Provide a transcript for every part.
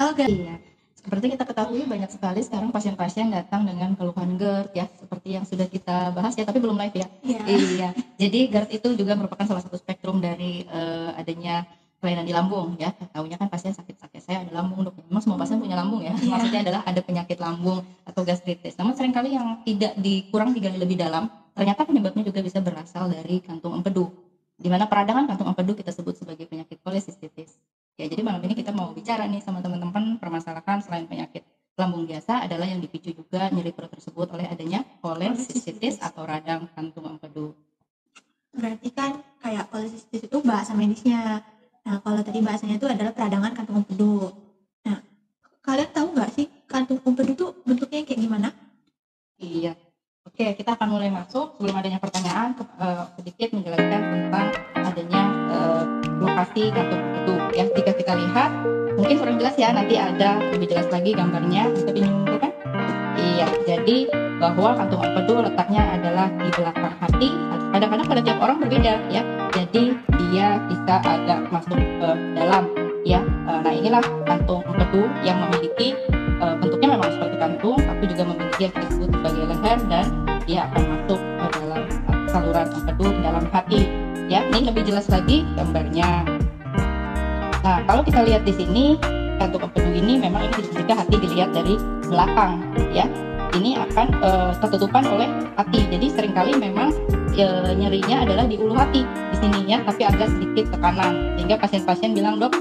Oke, iya. Seperti kita ketahui banyak sekali sekarang pasien-pasien datang dengan keluhan GERD ya, seperti yang sudah kita bahas ya, tapi belum live ya. Iya. Iya. Jadi GERD itu juga merupakan salah satu spektrum dari adanya kelainan di lambung ya. Tahunya kan pasien sakit-sakit saya ada lambung dok. Memang semua pasien punya lambung ya. Iya. Maksudnya adalah ada penyakit lambung atau gastritis. Namun seringkali yang tidak kurang digali lebih dalam, ternyata penyebabnya juga bisa berasal dari kantung empedu. Di mana peradangan kantung empedu kita sebut sebagai penyakit kolesistitis. Ya, jadi malam ini kita mau bicara nih sama teman-teman permasalahan selain penyakit lambung biasa adalah yang dipicu juga nyeri perut tersebut oleh adanya kolesistitis atau radang kantung empedu. Berarti kan kayak kolesistitis itu bahasa medisnya. Nah, kalau tadi bahasanya itu adalah peradangan kantung empedu. Nah, kalian tahu nggak sih kantung empedu itu bentuknya kayak gimana? Iya. Oke, kita akan mulai masuk. Sebelum adanya pertanyaan, sedikit menjelaskan tentang adanya lokasi kantung empedu. Ya, jika kita lihat, mungkin kurang jelas ya. Nanti ada lebih jelas lagi gambarnya. Bisa ditunjukkan? Iya. Jadi bahwa kantung empedu letaknya adalah di belakang hati. Kadang-kadang pada tiap orang berbeda ya. Jadi dia bisa agak masuk ke dalam. Ya. Nah inilah kantung empedu yang memiliki bentuknya memang seperti kantung, tapi juga memiliki yang disebut sebagai leher dan dia akan masuk ke dalam saluran empedu ke dalam hati. Ya, ini lebih jelas lagi gambarnya. Nah, kalau kita lihat di sini kantung empedu ini memang ini jika hati dilihat dari belakang, ya, ini akan ketutupan oleh hati. Jadi seringkali memang nyerinya adalah di ulu hati di sini ya, tapi agak sedikit ke kanan. Sehingga pasien-pasien bilang dok,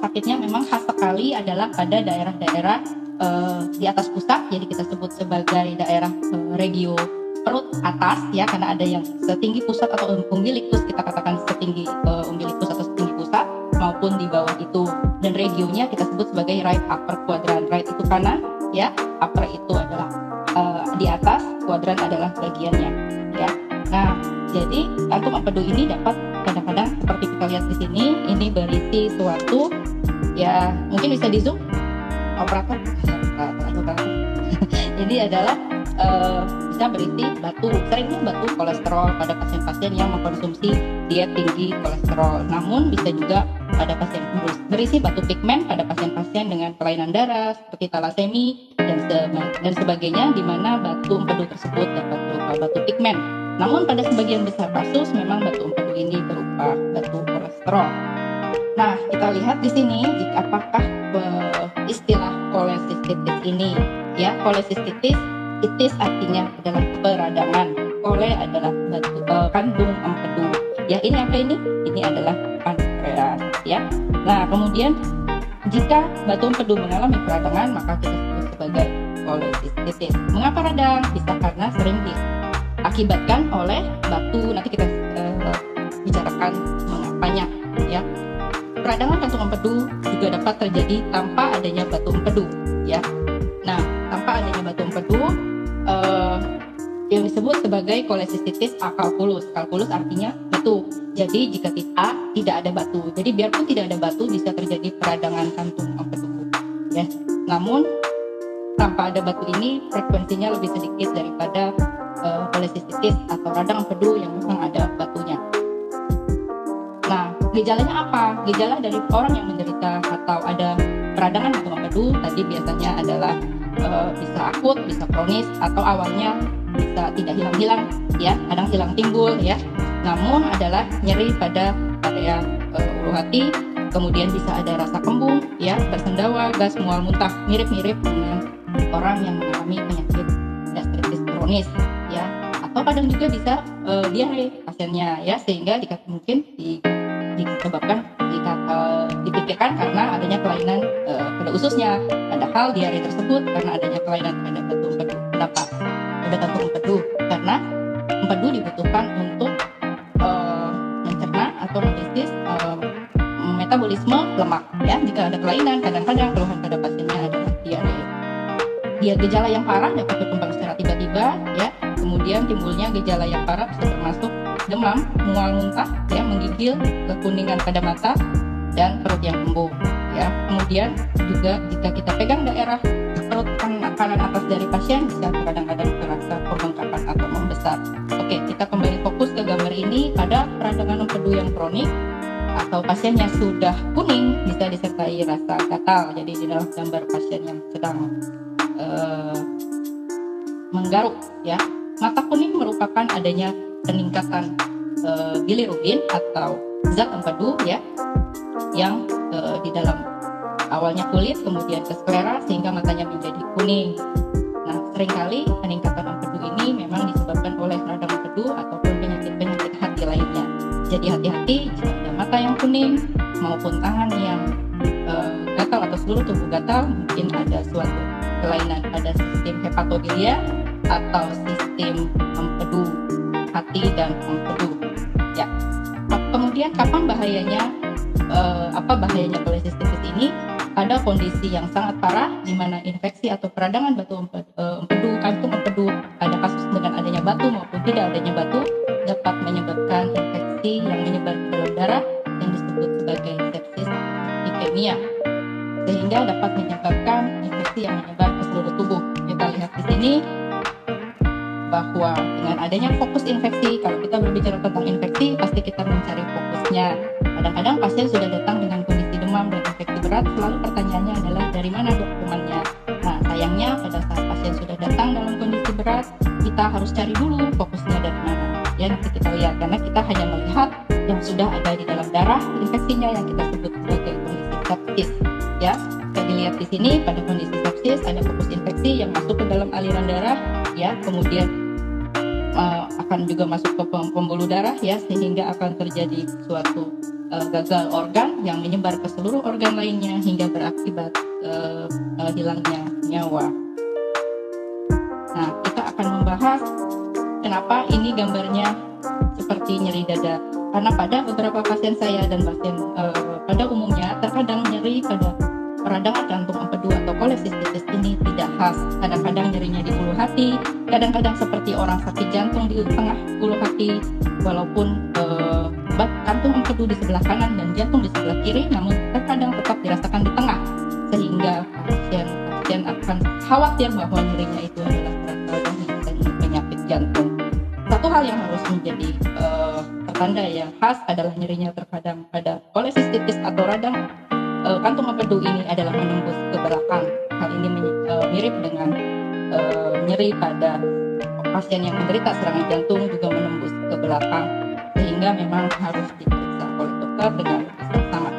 sakitnya memang khas sekali adalah pada daerah-daerah di atas pusat, jadi kita sebut sebagai daerah regio perut atas ya, karena ada yang setinggi pusat atau umbilikus, kita katakan setinggi umbilikus atau setinggi pusat maupun di bawah itu, dan regionya kita sebut sebagai right upper quadrant. Right itu kanan ya, upper itu adalah di atas, kuadran adalah bagiannya ya. Nah, jadi kantung empedu ini dapat kadang-kadang seperti kita lihat di sini, ini berisi suatu ya, mungkin bisa di zoom operator. Jadi adalah bisa berisi batu, seringnya batu kolesterol pada pasien-pasien yang mengkonsumsi diet tinggi kolesterol. Namun bisa juga pada pasien kurus, berisi batu pigmen pada pasien-pasien dengan kelainan darah seperti talasemi dan sebagainya, di mana batu empedu tersebut dapat berupa batu pigmen. Namun pada sebagian besar kasus memang batu empedu ini berupa batu kolesterol. Nah, kita lihat di sini apakah istilah kolesistitis ini ya, kolesistitis itis artinya adalah peradangan, kole adalah batu kantung empedu ya. Ini apa ini? Ini adalah pankreas ya. Nah, kemudian jika batu empedu mengalami peradangan maka kita sebut sebagai kolesistitis. Mengapa radang? Bisa karena sering diakibatkan oleh batu. Nanti kita bicarakan mengapanya ya. Peradangan kantung empedu juga dapat terjadi tanpa adanya batu empedu ya. Nah, tanpa adanya batu empedu yang disebut sebagai kolesistitis akalkulus. Kalkulus artinya batu. Jadi jika tidak ada batu. Jadi biarpun tidak ada batu bisa terjadi peradangan kantung empedu ya. Namun tanpa ada batu ini frekuensinya lebih sedikit daripada kolesistitis atau radang empedu yang memang ada batunya. Nah, gejalanya apa? Gejala dari orang yang menderita atau ada peradangan kantung empedu tadi biasanya adalah bisa akut, bisa kronis, atau awalnya bisa tidak hilang-hilang ya, kadang hilang timbul ya. Namun adalah nyeri pada area ulu hati, kemudian bisa ada rasa kembung ya, bersendawa, gas, mual, muntah, mirip-mirip dengan orang yang mengalami penyakit gastritis kronis ya. Atau kadang juga bisa diare pasiennya ya, sehingga mungkin disebabkan dipikirkan karena adanya kelainan pada ususnya, padahal diare tersebut karena adanya kelainan pada batu empedu. Kenapa pada kantung empedu? Karena empedu dibutuhkan untuk mencerna atau mendigestif metabolisme lemak ya. Jika ada kelainan, kadang-kadang keluhan pada pasiennya adalah diare. Dia gejala yang parah dapat berkembang secara tiba-tiba ya. Kemudian timbulnya gejala yang parah bisa termasuk demam, mual, muntah, ya, menggigil, kekuningan pada mata, dan perut yang kembung. Ya, kemudian juga jika kita pegang daerah perut kanan atas dari pasien bisa kadang-kadang terasa pembengkakan atau membesar. Oke, kita kembali fokus ke gambar ini, pada peradangan empedu yang kronik atau pasiennya sudah kuning bisa disertai rasa gatal. Jadi di dalam gambar pasien yang sedang menggaruk ya. Mata kuning merupakan adanya peningkatan bilirubin atau zat empedu ya, yang di dalam awalnya kulit kemudian ke sklera sehingga matanya menjadi kuning. Nah, seringkali peningkatan empedu ini memang disebabkan oleh radang empedu ataupun penyakit-penyakit hati lainnya. Jadi hati-hati jika ada mata yang kuning maupun tangan yang gatal atau seluruh tubuh gatal, mungkin ada suatu kelainan pada sistem hepatobilia atau sistem empedu hati dan empedu. Ya. Kemudian kapan bahayanya? Apa bahayanya kolesistitis ini? Pada kondisi yang sangat parah di mana infeksi atau peradangan batu empedu, kantung empedu, ada kasus dengan adanya batu maupun tidak adanya batu, dapat menyebabkan infeksi yang menyebar ke dalam darah yang disebut sebagai sepsis leukemia, sehingga dapat menyebabkan infeksi yang menyebar ke seluruh tubuh. Kita lihat di sini bahwa dengan adanya fokus infeksi, kalau kita berbicara tentang infeksi, pasti kita mencari fokusnya. Kadang-kadang pasien sudah datang dengan kondisi demam dan infeksi berat, selalu pertanyaannya adalah dari mana dok kumannya. Nah, sayangnya pada saat pasien sudah datang dalam kondisi berat, kita harus cari dulu fokusnya dari mana. Ya, nanti kita lihat, karena kita hanya melihat yang sudah ada di dalam darah infeksinya yang kita sebut sebagai kondisi sepsis. Ya, kita dilihat di sini pada kondisi sepsis ada fokus infeksi yang masuk ke dalam aliran darah, ya, kemudian akan juga masuk ke pembuluh darah, ya, sehingga akan terjadi suatu gagal organ yang menyebar ke seluruh organ lainnya hingga berakibat hilangnya nyawa. Nah, kita akan membahas kenapa ini gambarnya seperti nyeri dada. Karena pada beberapa pasien saya dan pasien pada umumnya terkadang nyeri pada peradangan kantung empedu atau kolesistitis ini tidak khas. Kadang-kadang nyerinya di ulu hati, kadang-kadang seperti orang sakit jantung di tengah ulu hati, walaupun kantung empedu di sebelah kanan dan jantung di sebelah kiri, namun terkadang tetap dirasakan di tengah, sehingga pasien akan khawatir bahwa nyerinya itu adalah berasal dari penyakit jantung. Satu hal yang harus menjadi pertanda yang khas adalah nyerinya terkadang pada kolesistitis atau radang kantung empedu ini adalah menembus ke belakang. Hal ini mirip dengan nyeri pada pasien yang menderita serangan jantung juga menembus ke belakang, sehingga memang harus diperiksa oleh dokter dengan bersama.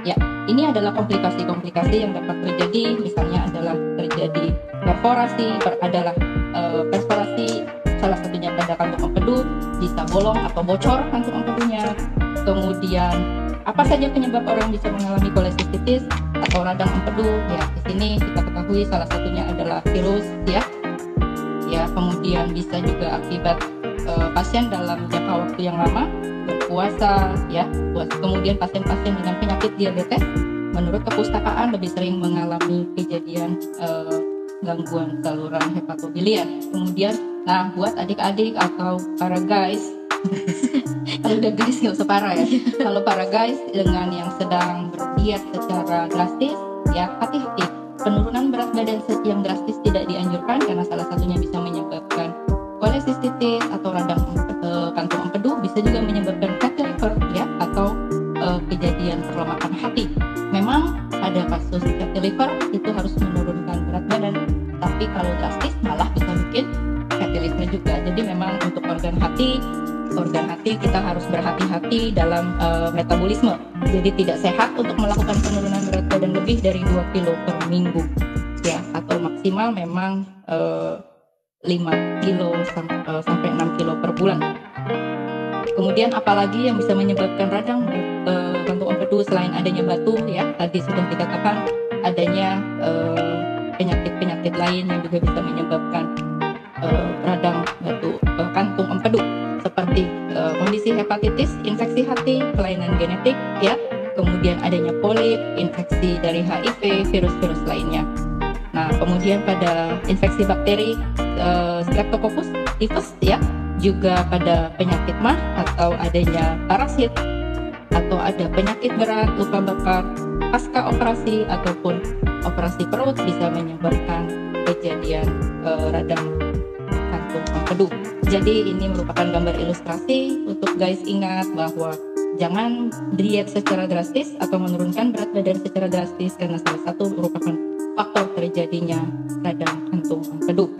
Ya, ini adalah komplikasi-komplikasi yang dapat terjadi, misalnya adalah terjadi perforasi salah satunya pada kantung empedu, bisa bolong atau bocor kantung empedunya. Kemudian apa saja penyebab orang bisa mengalami kolesistitis atau radang empedu? Ya, di sini kita ketahui salah satunya adalah virus, ya. Ya, kemudian bisa juga akibat pasien dalam jangka waktu yang lama berpuasa, ya. Kemudian pasien-pasien dengan penyakit diabetes, menurut kepustakaan lebih sering mengalami kejadian gangguan saluran hepatobiliar. Kemudian, nah, buat adik-adik atau para guys, kalau udah guys nggak usah para ya. Kalau para guys dengan yang sedang berdiet secara drastis, ya hati-hati. Penurunan berat badan yang drastis tidak dianjurkan karena salah satunya bisa menyebabkan kolesistitis atau radang kantung empedu, bisa juga menyebabkan fatty liver, ya, atau kejadian perlemakan hati. Memang pada kasus fatty liver itu harus menurunkan berat badan, tapi kalau drastis malah bisa bikin fatty liver juga. Jadi memang untuk organ hati kita harus berhati-hati dalam metabolisme. Jadi tidak sehat untuk melakukan penurunan berat badan lebih dari 2 kilo per minggu, ya, atau maksimal memang 5 kilo sampai 6 kilo per bulan. Kemudian apalagi yang bisa menyebabkan radang kantung empedu selain adanya batu, ya, tadi sudah dikatakan adanya penyakit-penyakit lain yang juga bisa menyebabkan radang batu kantung empedu, seperti kondisi hepatitis, infeksi hati, kelainan genetik, ya, kemudian adanya polip, infeksi dari HIV, virus-virus lainnya. Nah, kemudian pada infeksi bakteri Streptococcus tifus, ya, juga pada penyakit MAH atau adanya parasit, atau ada penyakit berat, luka bakar pasca operasi ataupun operasi perut bisa menyebabkan kejadian radang kantung empedu. Jadi ini merupakan gambar ilustrasi untuk guys ingat bahwa jangan diet secara drastis atau menurunkan berat badan secara drastis, karena salah satu merupakan faktor terjadinya radang kantung empedu.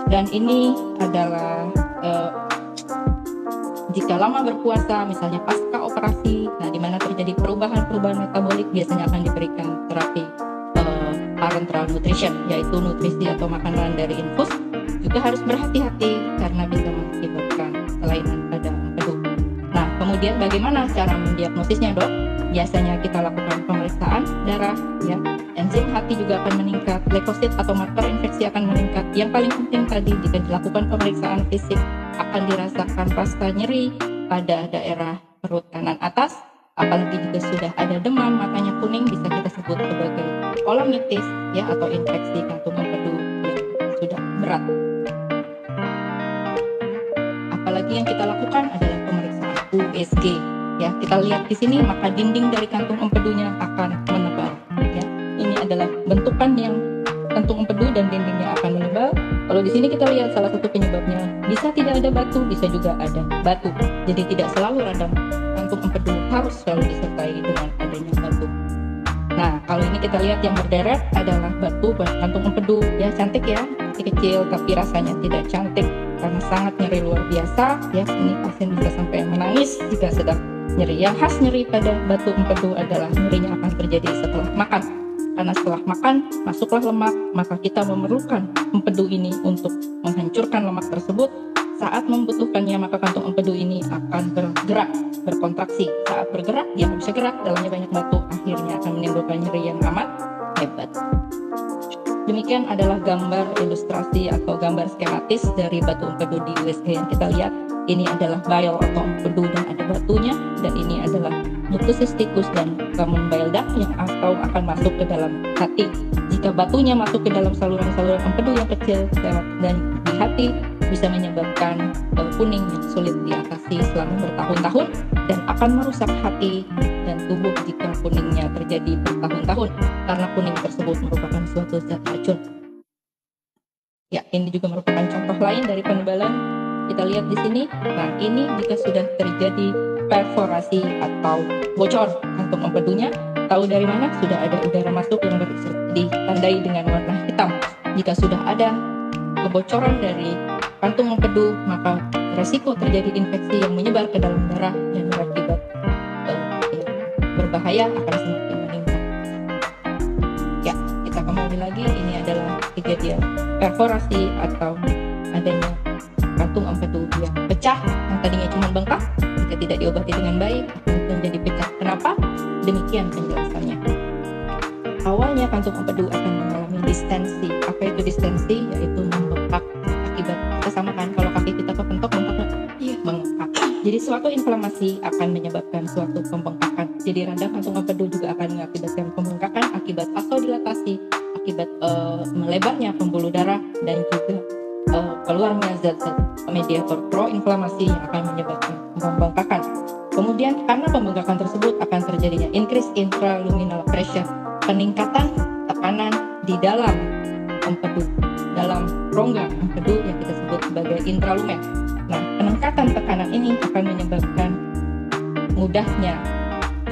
Dan ini adalah jika lama berpuasa, misalnya pasca operasi, nah di mana terjadi perubahan metabolik, biasanya akan diberikan terapi parenteral nutrition, yaitu nutrisi atau makanan dari infus. Juga harus berhati-hati karena bisa mengakibatkan kelainan pada empedu. Nah, kemudian bagaimana cara mendiagnosisnya, Dok? Biasanya kita lakukan pemeriksaan darah, ya. Enzim hati juga akan meningkat, leukosit atau marker infeksi akan meningkat. Yang paling penting tadi, jika dilakukan pemeriksaan fisik, akan dirasakan rasa nyeri pada daerah perut kanan atas. Apalagi jika sudah ada demam, matanya kuning, bisa kita sebut sebagai kolonitis, ya, atau infeksi kantung empedu yang sudah berat. Apalagi yang kita lakukan adalah pemeriksaan USG. Ya, kita lihat di sini, maka dinding dari kantung empedunya akan menebal. Ya, ini adalah bentukan yang kantung empedu dan dindingnya akan menebal. Kalau di sini kita lihat salah satu penyebabnya, bisa tidak ada batu, bisa juga ada batu. Jadi tidak selalu radang kantung empedu harus selalu disertai dengan adanya batu. Nah, kalau ini kita lihat yang berderet adalah batu kantung empedu. Ya, cantik ya, kecil tapi rasanya tidak cantik karena sangat nyeri luar biasa. Ya, ini pasien bisa sampai menangis jika sedang nyeri. Yang khas nyeri pada batu empedu adalah nyerinya akan terjadi setelah makan. Karena setelah makan masuklah lemak, maka kita memerlukan empedu ini untuk menghancurkan lemak tersebut. Saat membutuhkannya, maka kantung empedu ini akan bergerak, berkontraksi. Saat bergerak, dia nggak bisa gerak, dalamnya banyak batu, akhirnya akan menimbulkan nyeri yang amat hebat. Demikian adalah gambar ilustrasi atau gambar skematis dari batu empedu di USG yang kita lihat. Ini adalah bile atau empedu dan ada batunya, dan ini adalah ductus cysticus dan common bile duct yang akan masuk ke dalam hati. Jika batunya masuk ke dalam saluran-saluran empedu yang kecil dan di hati, bisa menyebabkan kuning yang sulit diatasi selama bertahun-tahun dan akan merusak hati dan tubuh jika kuningnya terjadi bertahun-tahun, karena kuning tersebut merupakan suatu zat racun. Ya, ini juga merupakan contoh lain dari penebalan. Kita lihat di sini. Nah, ini jika sudah terjadi perforasi atau bocor kantung empedunya, tahu dari mana? Sudah ada udara masuk yang ditandai dengan warna hitam. Jika sudah ada kebocoran dari kantung empedu, maka resiko terjadi infeksi yang menyebar ke dalam darah dan berakibat berbahaya akan semakin meningkat. Ya, kita kembali lagi. Ini adalah kejadian perforasi atau adanya kantung empedu yang pecah, yang tadinya cuma bengkak, jika tidak diobati dengan baik akan menjadi pecah. Kenapa? Demikian penjelasannya. Awalnya kantung empedu akan mengalami distensi. Apa itu distensi? Yaitu membengkak akibat kita samakan kalau kaki kita kepentok, bengkak nggak? Iya, bengkak. Jadi suatu inflamasi akan menyebabkan suatu pembengkakan. Jadi radang kantung empedu juga akan mengakibatkan pembengkakan akibat vasodilatasi, akibat melebarnya pembuluh darah dan juga keluarnya zat-zat mediator proinflamasi yang akan menyebabkan pembengkakan. Kemudian karena pembengkakan tersebut akan terjadinya increase intraluminal pressure, peningkatan tekanan di dalam empedu, dalam rongga empedu yang kita sebut sebagai intralumen. Nah, peningkatan tekanan ini akan menyebabkan mudahnya,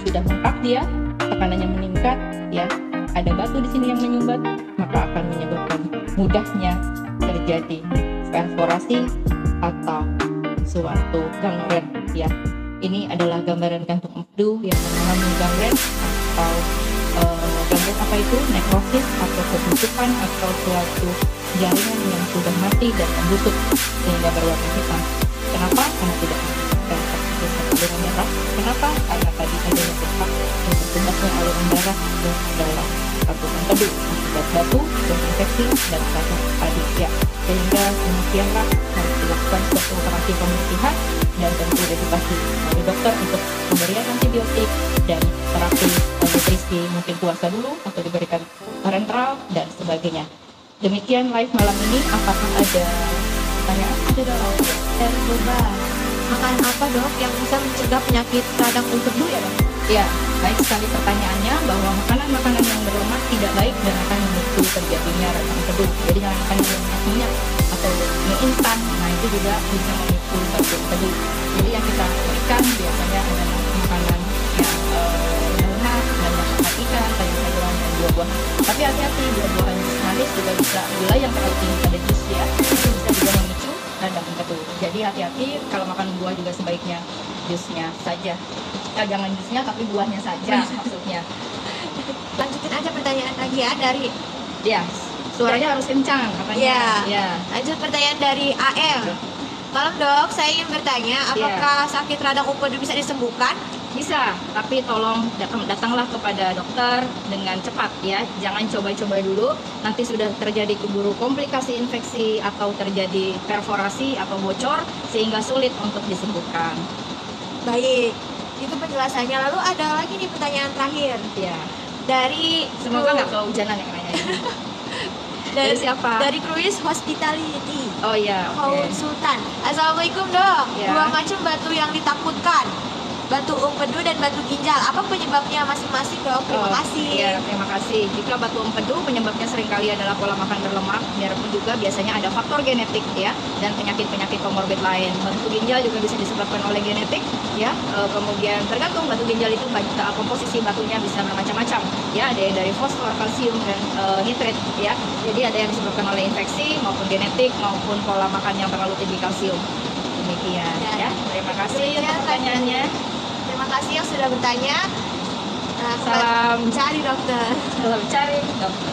sudah bengkak dia, tekanannya meningkat, ya, ada batu di sini yang menyumbat, maka akan menyebabkan mudahnya terjadi perforasi atau suatu gangren. Ya, ini adalah gambaran kantung empedu yang mengalami gangren atau gangren apa itu? Nekrosis atau pembusukan atau suatu jaringan yang sudah mati dan membusuk sehingga berwarna hitam. Kenapa? Karena tidak menghasilkan oksigen aliran darah. Kenapa? Karena tadi adanya bengkak dan bertumbasnya aliran darah ke dalam kantung empedu akibat batu dan infeksi dan radang tadi, ya. Sehingga demikianlah harus dilakukan suatu operasi pembersihan dan tentu edukasi dari dokter untuk pemberian antibiotik dan terapi nutrisi, mungkin puasa dulu atau diberikan parenteral dan sebagainya. Demikian live malam ini. Apakah ada pertanyaan? Ada dong. Dan coba makan apa, Dok, yang bisa mencegah penyakit radang empedu, ya, Dok? Ya, baik sekali pertanyaannya bahwa makanan-makanan yang berlemak tidak baik dan akan memicu terjadinya radang empedu. Jadi jangan makan yang minyak atau mie instan. Nah itu juga bisa memicu radang empedu. Jadi yang kita berikan biasanya adalah makanan yang lemak, banyak ikan, sayur-sayuran dan buah-buahan. Tapi hati-hati, buah-buahan jus manis juga bisa, gula yang terlalu tinggi pada jus ya, itu bisa juga memicu radang empedu. Jadi hati-hati kalau makan buah juga sebaiknya jusnya saja. Jangan jusnya tapi buahnya saja maksudnya. Lanjutin aja pertanyaan lagi ya dari Ya, suaranya harus kencang katanya. Iya. Ya. Lanjut pertanyaan dari AM. Malam dok, saya ingin bertanya apakah sakit radang empedu bisa disembuhkan? Bisa, tapi tolong datanglah kepada dokter dengan cepat ya. Jangan coba-coba dulu, nanti sudah terjadi keburu komplikasi infeksi atau terjadi perforasi atau bocor sehingga sulit untuk disembuhkan. Baik, itu penjelasannya. Lalu ada lagi nih pertanyaan terakhir. Ya. Dari Semoga nggak kehujanan yang nanya. Dari siapa? Dari Cruise Hospitality. Oh iya, oke. Sultan. Assalamualaikum dok. Ya. Dua macam batu yang ditakutkan, batu empedu dan batu ginjal. Apa penyebabnya masing-masing dok? Terima kasih. Iya, terima kasih. Jika batu empedu penyebabnya seringkali adalah pola makan berlemak, biarpun juga biasanya ada faktor genetik ya dan penyakit-penyakit komorbid lain. Batu ginjal juga bisa disebabkan oleh genetik ya. Kemudian tergantung batu ginjal itu komposisi batunya bisa bermacam-macam ya. Ada yang dari fosfor, kalsium dan nitrit ya. Jadi ada yang disebabkan oleh infeksi maupun genetik maupun pola makan yang terlalu tinggi kalsium. Demikian ya. Terima kasih untuk pertanyaannya. Terima kasih yang sudah bertanya. Salam cari dokter. Salam cari dokter.